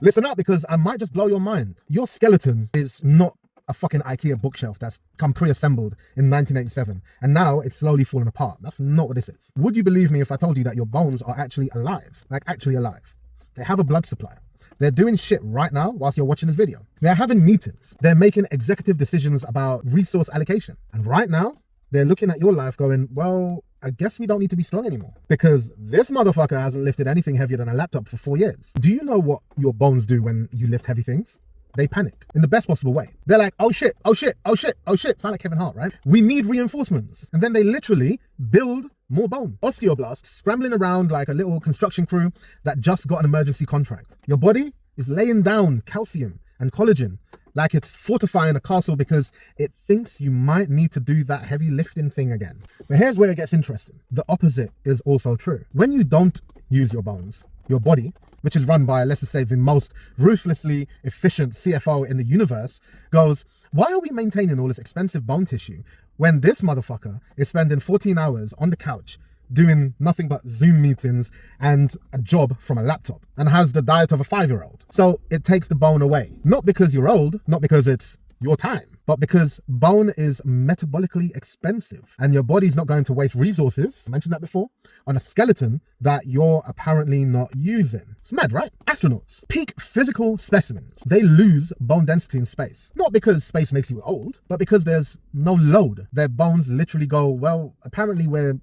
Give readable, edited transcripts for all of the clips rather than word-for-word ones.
Listen up, because I might just blow your mind. Your skeleton is not a fucking IKEA bookshelf that's come pre-assembled in 1987 and now it's slowly falling apart. That's not what this is. Would you believe me if I told you that your bones are actually alive? Like actually alive. They have a blood supply. They're doing shit right now whilst you're watching this video. They're having meetings. They're making executive decisions about resource allocation. And right now, they're looking at your life going, well, I guess we don't need to be strong anymore because this motherfucker hasn't lifted anything heavier than a laptop for 4 years. Do you know what your bones do when you lift heavy things? They panic in the best possible way. They're like, oh shit, oh shit, oh shit, oh shit. Sound like Kevin Hart, right? We need reinforcements. And then they literally build more bone. Osteoblasts scrambling around like a little construction crew that just got an emergency contract. Your body is laying down calcium and collagen like it's fortifying a castle because it thinks you might need to do that heavy lifting thing again. But here's where it gets interesting. The opposite is also true. When you don't use your bones, your body, which is run by, let's just say, the most ruthlessly efficient CFO in the universe, goes, why are we maintaining all this expensive bone tissue when this motherfucker is spending 14 hours on the couch doing nothing but Zoom meetings and a job from a laptop and has the diet of a 5-year-old? So it takes the bone away. Not because you're old, not because it's your time, but because bone is metabolically expensive and your body's not going to waste resources, I mentioned that before, on a skeleton that you're apparently not using. It's mad, right? Astronauts, peak physical specimens, they lose bone density in space. Not because space makes you old, but because there's no load. Their bones literally go, well, apparently we're,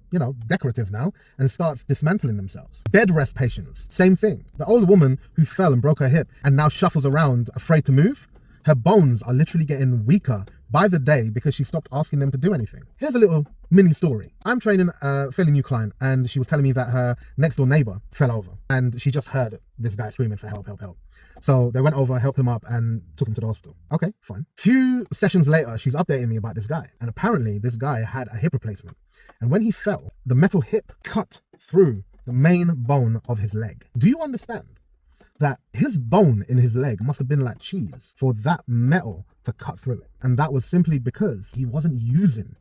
decorative now, and starts dismantling themselves. Bed rest patients, same thing. The old woman who fell and broke her hip and now shuffles around afraid to move, her bones are literally getting weaker by the day because she stopped asking them to do anything. Here's a little mini story. I'm training a fairly new client and she was telling me that her next door neighbor fell over and she just heard this guy screaming for help, help, help. So they went over, helped him up and took him to the hospital. Okay, fine. Few sessions later, she's updating me about this guy. And apparently this guy had a hip replacement. And when he fell, the metal hip cut through the main bone of his leg. Do you understand that his bone in his leg must have been like cheese for that metal to cut through it? And that was simply because he wasn't using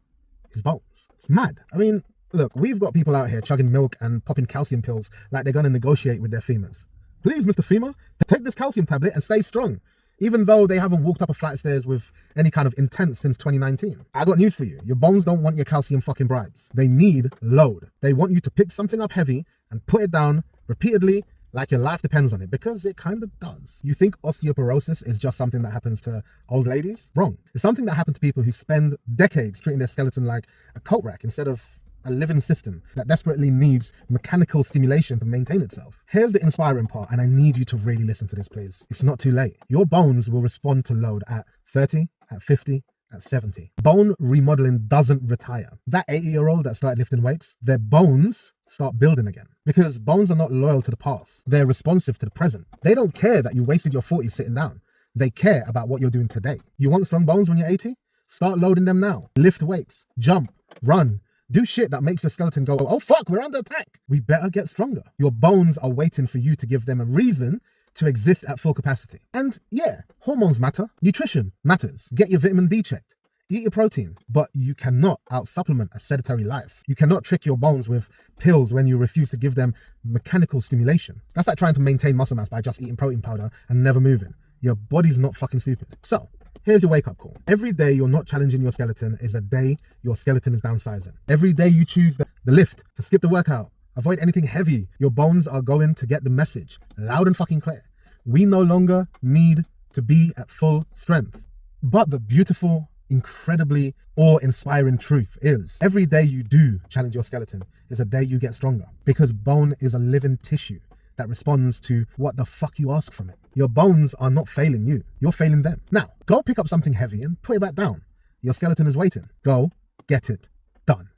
his bones. It's mad. I mean, look, we've got people out here chugging milk and popping calcium pills like they're going to negotiate with their femurs. Please, Mr. Femur, take this calcium tablet and stay strong, even though they haven't walked up a flight of stairs with any kind of intent since 2019. I got news for you. Your bones don't want your calcium fucking bribes. They need load. They want you to pick something up heavy and put it down repeatedly like your life depends on it, because it kind of does. You think osteoporosis is just something that happens to old ladies? Wrong. It's something that happens to people who spend decades treating their skeleton like a coat rack instead of a living system that desperately needs mechanical stimulation to maintain itself. Here's the inspiring part, and I need you to really listen to this, please. It's not too late. Your bones will respond to load at 30, at 50, at 70. Bone remodeling doesn't retire. That 80-year-old that started lifting weights, their bones start building again. Because bones are not loyal to the past. They're responsive to the present. They don't care that you wasted your 40s sitting down. They care about what you're doing today. You want strong bones when you're 80? Start loading them now. Lift weights, jump, run, do shit that makes your skeleton go, oh fuck, we're under attack. We better get stronger. Your bones are waiting for you to give them a reason to exist at full capacity. And yeah, hormones matter, nutrition matters. Get your vitamin D checked, eat your protein, but you cannot out-supplement a sedentary life. You cannot trick your bones with pills when you refuse to give them mechanical stimulation. That's like trying to maintain muscle mass by just eating protein powder and never moving. Your body's not fucking stupid. So here's your wake-up call. Every day you're not challenging your skeleton is a day your skeleton is downsizing. Every day you choose the lift, to skip the workout, avoid anything heavy, your bones are going to get the message loud and fucking clear. We no longer need to be at full strength. But the beautiful, incredibly awe-inspiring truth is every day you do challenge your skeleton is a day you get stronger, because bone is a living tissue that responds to what the fuck you ask from it. Your bones are not failing you, you're failing them. Now, go pick up something heavy and put it back down. Your skeleton is waiting. Go get it done.